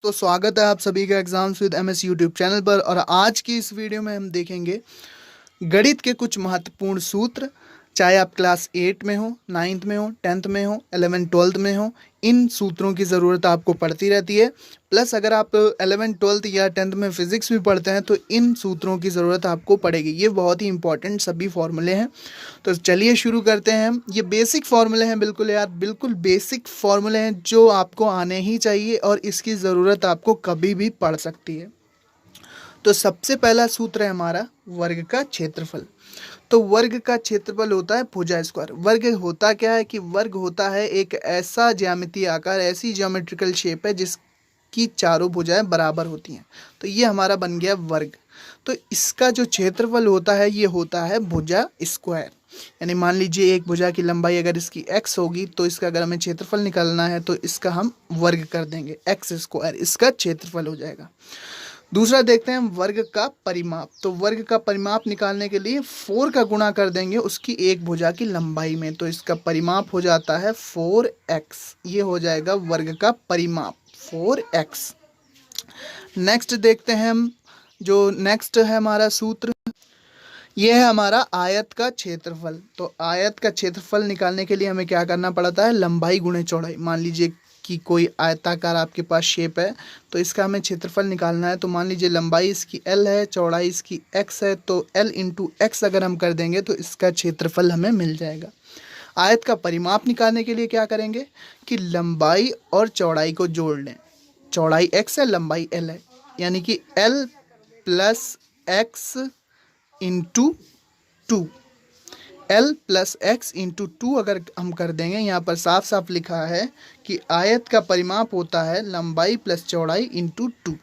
तो स्वागत है आप सभी का exams with MS YouTube channel पर। और आज की इस वीडियो में हम देखेंगे गणित के कुछ महत्वपूर्ण सूत्र। चाहे आप क्लास 8 में हो, 9th में हो, 10th में हो, 11th 12th में हो, इन सूत्रों की ज़रूरत आपको पड़ती रहती है। प्लस अगर आप 11th 12th या 10th में फिजिक्स भी पढ़ते हैं तो इन सूत्रों की ज़रूरत आपको पड़ेगी। ये बहुत ही इंपॉर्टेंट सभी फॉर्मूले हैं। तो चलिए शुरू करते हैं। ये बेसिक फॉर्मूले हैं, बिल्कुल यार, बिल्कुल बेसिक फॉर्मूले हैं जो आपको आने ही चाहिए और इसकी ज़रूरत आपको कभी भी पड़ सकती है। तो सबसे पहला सूत्र है हमारा वर्ग का क्षेत्रफल। तो वर्ग का क्षेत्रफल होता है भुजा स्क्वायर। वर्ग होता क्या है कि वर्ग होता है एक ऐसा ज्यामितीय आकार, ऐसी ज्योमेट्रिकल शेप है जिसकी चारों भुजाएं बराबर होती हैं। तो ये हमारा बन गया वर्ग। तो इसका जो क्षेत्रफल होता है ये होता है भुजा स्क्वायर। यानी मान लीजिए एक भुजा की लंबाई अगर इसकी x होगी तो इसका अगर हमें क्षेत्रफल निकालना है तो इसका हम वर्ग कर देंगे, x स्क्वायर इसका क्षेत्रफल हो जाएगा। दूसरा देखते हैं वर्ग का परिमाप। तो वर्ग का परिमाप निकालने के लिए 4 का गुणा कर देंगे उसकी एक भुजा की लंबाई में, तो इसका परिमाप हो जाता है 4x। ये हो जाएगा वर्ग का परिमाप 4x। नेक्स्ट देखते हैं हम, जो नेक्स्ट है हमारा सूत्र, ये है हमारा आयत का क्षेत्रफल। तो आयत का क्षेत्रफल निकालने के लिए हमें क्या करना पड़ता है, लंबाई गुणे चौड़ाई। मान लीजिए कि कोई आयताकार आपके पास शेप है तो इसका हमें क्षेत्रफल निकालना है। तो मान लीजिए लंबाई इसकी l है, चौड़ाई इसकी x है, तो l इंटू x अगर हम कर देंगे तो इसका क्षेत्रफल हमें मिल जाएगा। आयत का परिमाप निकालने के लिए क्या करेंगे कि लंबाई और चौड़ाई को जोड़ लें। चौड़ाई x है, लंबाई l है, यानी कि l plus x into 2, l plus x into 2 अगर हम कर देंगे, यहाँ पर साफ साफ लिखा है कि आयत का परिमाप होता है लंबाई प्लस चौड़ाई इंटू 2।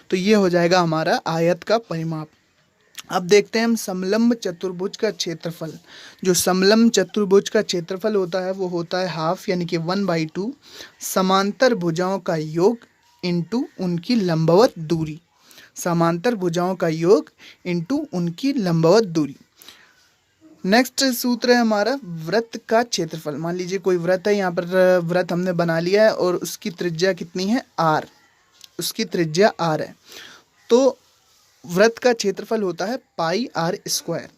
तो ये हो जाएगा हमारा आयत का परिमाप। अब देखते हैं हम समलंब चतुर्भुज का क्षेत्रफल। जो समलंब चतुर्भुज का क्षेत्रफल होता है वो होता है हाफ, यानी कि 1/2 समांतर भुजाओं का योग इंटू उनकी लंबवत दूरी। समांतर भुजाओं का योग इंटू उनकी लंबवत दूरी। नेक्स्ट सूत्र है हमारा वृत्त का क्षेत्रफल। मान लीजिए कोई वृत्त है, यहाँ पर वृत्त हमने बना लिया है और उसकी त्रिज्या कितनी है, r। उसकी त्रिज्या r है। तो वृत्त का क्षेत्रफल होता है पाई r स्क्वायर।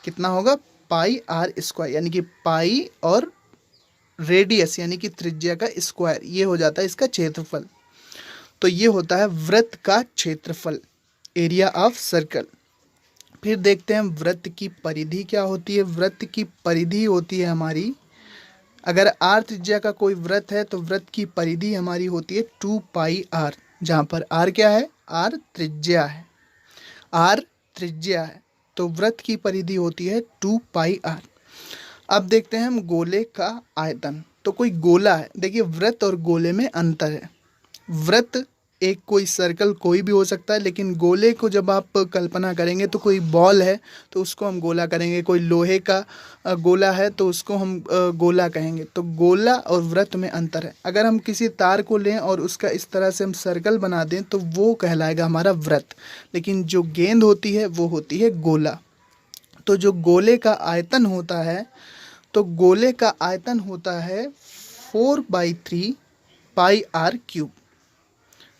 कितना होगा, पाई r स्क्वायर, यानी कि पाई और रेडियस यानी कि त्रिज्या का स्क्वायर, ये हो जाता है इसका क्षेत्रफल। तो ये होता है वृत्त का क्षेत्रफल, एरिया ऑफ सर्कल। फिर देखते हैं वृत्त की परिधि क्या होती है। वृत्त की परिधि होती है हमारी, अगर r त्रिज्या का कोई वृत्त है तो वृत्त की परिधि हमारी होती है 2πr, जहाँ पर r क्या है, r त्रिज्या है, r त्रिज्या है। तो वृत्त की परिधि होती है 2πr। अब देखते हैं हम गोले का आयतन। तो कोई गोला है, देखिए वृत्त और गोले में अंतर है। वृत्त एक कोई सर्कल कोई भी हो सकता है, लेकिन गोले को जब आप कल्पना करेंगे तो कोई बॉल है तो उसको हम गोला करेंगे, कोई लोहे का गोला है तो उसको हम गोला कहेंगे। तो गोला और वृत्त में अंतर है। अगर हम किसी तार को लें और उसका इस तरह से हम सर्कल बना दें तो वो कहलाएगा हमारा वृत्त, लेकिन जो गेंद होती है वो होती है गोला। तो जो गोले का आयतन होता है, तो गोले का आयतन होता है 4/3 पाई r क्यूब।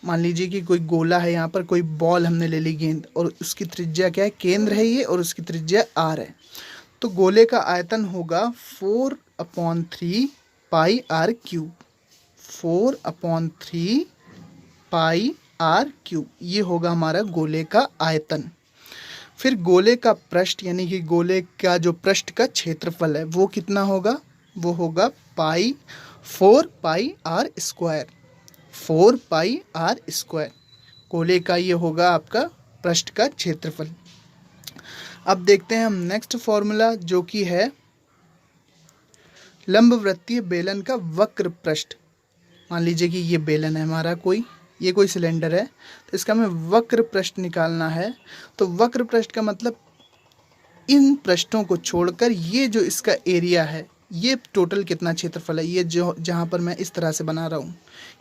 मान लीजिए कि कोई गोला है, यहाँ पर कोई बॉल हमने ले ली गेंद, और उसकी त्रिज्या क्या है, केंद्र है ये, और उसकी त्रिज्या r है। तो गोले का आयतन होगा 4/3 पाई r क्यूब। 4/3 पाई r क्यूब, ये होगा हमारा गोले का आयतन। फिर गोले का पृष्ठ, यानी कि गोले का जो पृष्ठ का क्षेत्रफल है वो कितना होगा, वो होगा 4πr स्क्वायर। 4πr स्क्वायर गोले का ये होगा आपका पृष्ठ का क्षेत्रफल। अब देखते हैं हम नेक्स्ट फॉर्मूला, जो कि है लंबवृत्तीय बेलन का वक्र पृष्ठ। मान लीजिए कि ये बेलन है हमारा, ये कोई सिलेंडर है, तो इसका हमें वक्र पृष्ठ निकालना है। तो वक्र पृष्ठ का मतलब इन पृष्ठों को छोड़कर ये जो इसका एरिया है, ये टोटल कितना क्षेत्रफल है, ये जो जहाँ पर मैं इस तरह से बना रहा हूँ,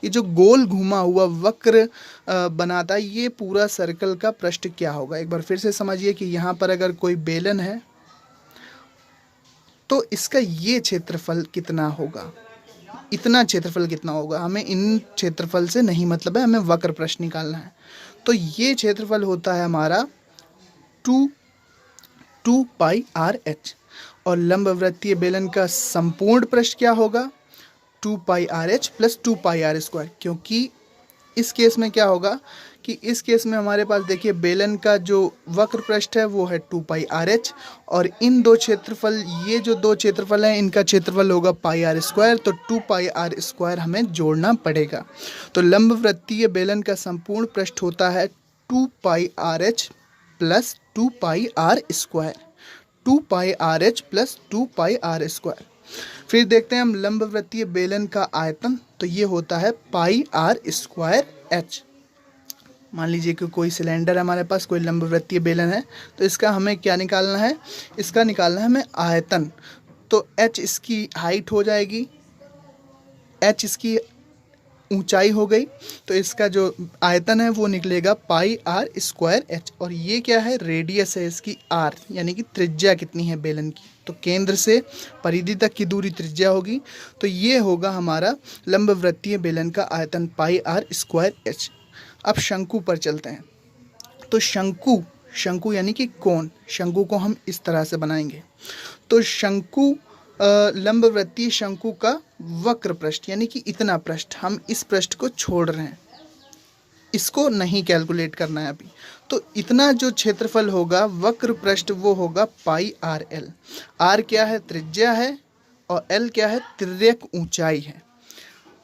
ये जो गोल घुमा हुआ वक्र बनाता है, ये पूरा सर्कल का पृष्ठ क्या होगा। एक बार फिर से समझिए कि यहाँ पर अगर कोई बेलन है तो इसका ये क्षेत्रफल कितना होगा। इतना क्षेत्रफल कितना होगा, हमें इन क्षेत्रफल से नहीं मतलब है, हमें वक्र पृष्ठ निकालना है। तो ये क्षेत्रफल होता है हमारा 2 पाई आर एच, और लंबवृत्तीय बेलन का संपूर्ण पृष्ठ क्या होगा, 2 pi R H plus 2 pi R square. क्योंकि इस केस में क्या होगा कि इस केस में हमारे पास देखिए बेलन का जो वक्र पृष्ठ है वो है 2 पाई आर एच, और इन दो क्षेत्रफल, ये जो दो क्षेत्रफल हैं इनका क्षेत्रफल होगा पाई आर स्क्वायर, तो 2 पाई आर स्क्वायर हमें जोड़ना पड़ेगा। तो लंबवृत्तीय बेलन का संपूर्ण पृष्ठ होता है 2 pi R H plus 2 pi R square, 2 pi R H plus 2 pi R square. फिर देखते हैं हम लंबवृत्तीय बेलन का आयतन, तो ये होता है पाई आर स्क्वायर एच। मान लीजिए कि कोई सिलेंडर है हमारे पास, कोई लंबवृत्तीय बेलन है, तो इसका हमें क्या निकालना है, इसका निकालना है हमें आयतन। तो एच इसकी हाइट हो जाएगी, एच इसकी ऊंचाई हो गई, तो इसका जो आयतन है वो निकलेगा पाई आर स्क्वायर एच। और ये क्या है, रेडियस है इसकी आर, यानी कि त्रिज्या कितनी है बेलन की, तो केंद्र से परिधि तक की दूरी त्रिज्या होगी। तो ये होगा हमारा लंबवृत्तीय बेलन का आयतन पाई आर स्क्वायर एच। अब शंकु पर चलते हैं। तो शंकु यानी कि कोण, शंकु को हम इस तरह से बनाएंगे। तो शंकु, लंबवृत्तीय शंकु का वक्र पृष्ठ यानी कि इतना पृष्ठ, हम इस पृष्ठ को छोड़ रहे हैं, इसको नहीं कैलकुलेट करना है अभी। तो इतना जो क्षेत्रफल होगा वक्र पृष्ठ वो होगा पाई आर एल। आर क्या है, त्रिज्या है, और एल क्या है, तिर्यक ऊंचाई है।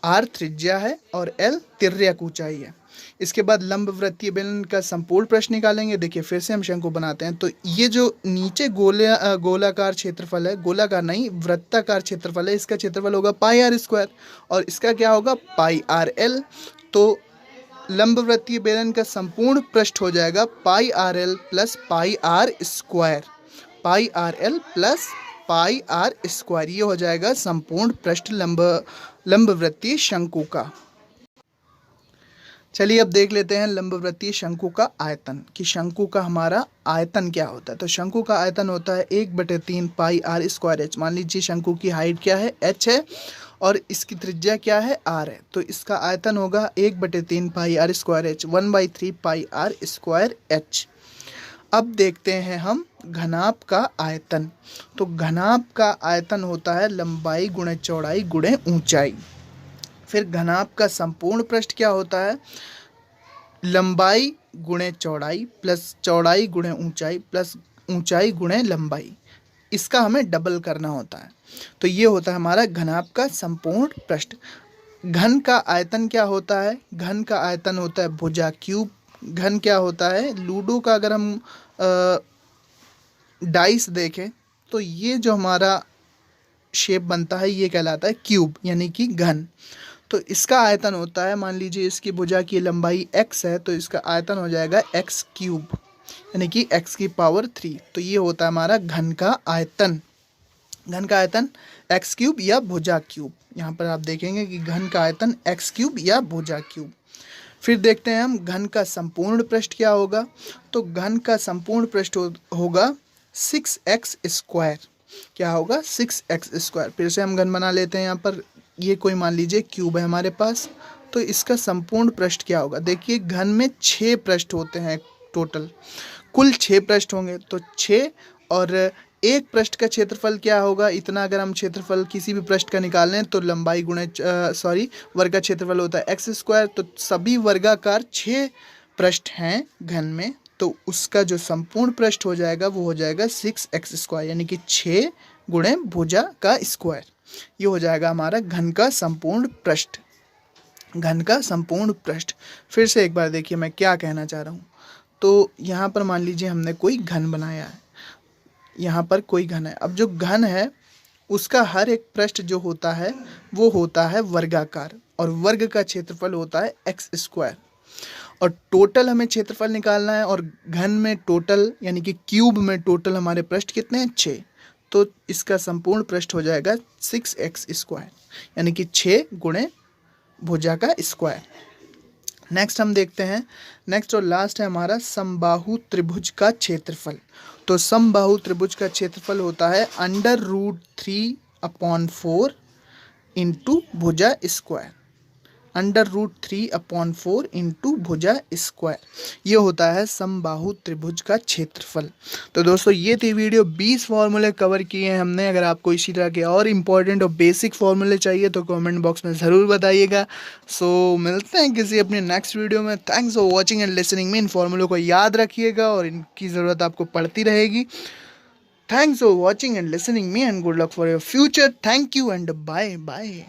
आर त्रिज्या है और एल तिर्यक ऊंचाई है। इसके बाद लंबवृत्तीय बेलन का संपूर्ण पृष्ठ निकालेंगे। देखिए फिर से हम शंकु बनाते हैं। तो ये जो नीचे गोलाकार क्षेत्रफल है, गोलाकार नहीं वृत्ताकार क्षेत्रफल है, इसका क्षेत्रफल होगा पाई आर स्क्वायर, और इसका क्या होगा पाई आर एल। तो लंबवृत्तीय बेलन का संपूर्ण पृष्ठ हो जाएगा pi R L plus pi R square, pi R L plus pi R square. ये हो जाएगा संपूर्ण पृष्ठ लंबवृत्तीय शंकु का। चलिए अब देख लेते हैं लंबवृत्तीय शंकु का आयतन, कि शंकु का हमारा आयतन क्या होता है। तो शंकु का आयतन होता है 1/3 पाई आर स्क्वायर एच। मान लीजिए शंकु की हाइट क्या है, एच है, और इसकी त्रिज्या क्या है, आर है। तो इसका आयतन होगा 1/3 pi R square H, 1/3 pi R square H. अब देखते हैं हम घनाभ का आयतन। तो घनाभ का आयतन होता है लंबाई गुणे चौड़ाई गुणे ऊंचाई। फिर घनाभ का संपूर्ण पृष्ठ क्या होता है, लंबाई गुणे चौड़ाई प्लस चौड़ाई गुणे ऊंचाई प्लस ऊंचाई गुणे लंबाई। इसका हमें डबल करना होता है। तो ये होता है हमारा घनाभ का संपूर्ण पृष्ठ। घन का आयतन क्या होता है, घन का आयतन होता है भुजा क्यूब। घन क्या होता है, लूडो का अगर हम डाइस देखें तो ये जो हमारा शेप बनता है ये कहलाता है क्यूब यानी कि घन। तो इसका आयतन होता है, मान लीजिए इसकी भुजा की लंबाई x है, तो इसका आयतन हो जाएगा x क्यूब यानी कि x की पावर 3। तो ये होता है हमारा घन का आयतन। घन का आयतन x क्यूब या भुजा क्यूब। यहाँ पर आप देखेंगे कि घन का आयतन x क्यूब या भुजा क्यूब। फिर देखते हैं हम घन का संपूर्ण पृष्ठ क्या होगा। तो घन का संपूर्ण पृष्ठ होगा 6x स्क्वायर। क्या होगा, 6x स्क्वायर। फिर से हम घन बना लेते हैं। यहाँ पर ये कोई मान लीजिए क्यूब है हमारे पास, तो इसका संपूर्ण पृष्ठ क्या होगा। देखिए घन में 6 पृष्ठ होते हैं टोटल, कुल 6 पृष्ठ होंगे। तो 6 और एक पृष्ठ का क्षेत्रफल क्या होगा, इतना अगर हम क्षेत्रफल किसी भी पृष्ठ का निकाल लें तो लंबाई गुणे वर्ग का क्षेत्रफल होता है एक्स स्क्वायर। तो सभी वर्गाकार 6 पृष्ठ हैं घन में, तो उसका जो संपूर्ण पृष्ठ हो जाएगा वो हो जाएगा 6x स्क्वायर यानी कि 6 गुणे भुजा का स्क्वायर। ये हो जाएगा हमारा घन का संपूर्ण पृष्ठ। घन का संपूर्ण पृष्ठ। फिर से एक बार देखिए मैं क्या कहना चाह रहा हूँ। तो यहाँ पर मान लीजिए हमने कोई घन बनाया है, यहाँ पर कोई घन है। अब जो घन है उसका हर एक पृष्ठ जो होता है वो होता है वर्गाकार, और वर्ग का क्षेत्रफल होता है एक्स स्क्वायर। और टोटल हमें क्षेत्रफल निकालना है, और घन में टोटल यानी कि क्यूब में टोटल हमारे पृष्ठ कितने हैं, 6। तो इसका संपूर्ण पृष्ठ हो जाएगा 6x स्क्वायर यानी कि 6 गुणे भुजा का स्क्वायर। नेक्स्ट हम देखते हैं, नेक्स्ट और लास्ट है हमारा समबाहु त्रिभुज का क्षेत्रफल। तो समबाहु त्रिभुज का क्षेत्रफल होता है √3/4 इंटू भुजा स्क्वायर, √3/4 इंटू भुजा स्क्वायर, ये होता है समबाहु त्रिभुज का क्षेत्रफल। तो दोस्तों ये थी वीडियो, 20 फॉर्मूले कवर किए हैं हमने। अगर आपको इसी तरह के और इम्पोर्टेंट और बेसिक फॉर्मूले चाहिए तो कमेंट बॉक्स में ज़रूर बताइएगा। सो मिलते हैं किसी अपने नेक्स्ट वीडियो में। Thanks for watching and listening में। इन फॉर्मूलों को याद रखिएगा और इनकी ज़रूरत आपको पड़ती रहेगी। Thanks for watching and listening me, and good luck for your future. Thank you and bye bye.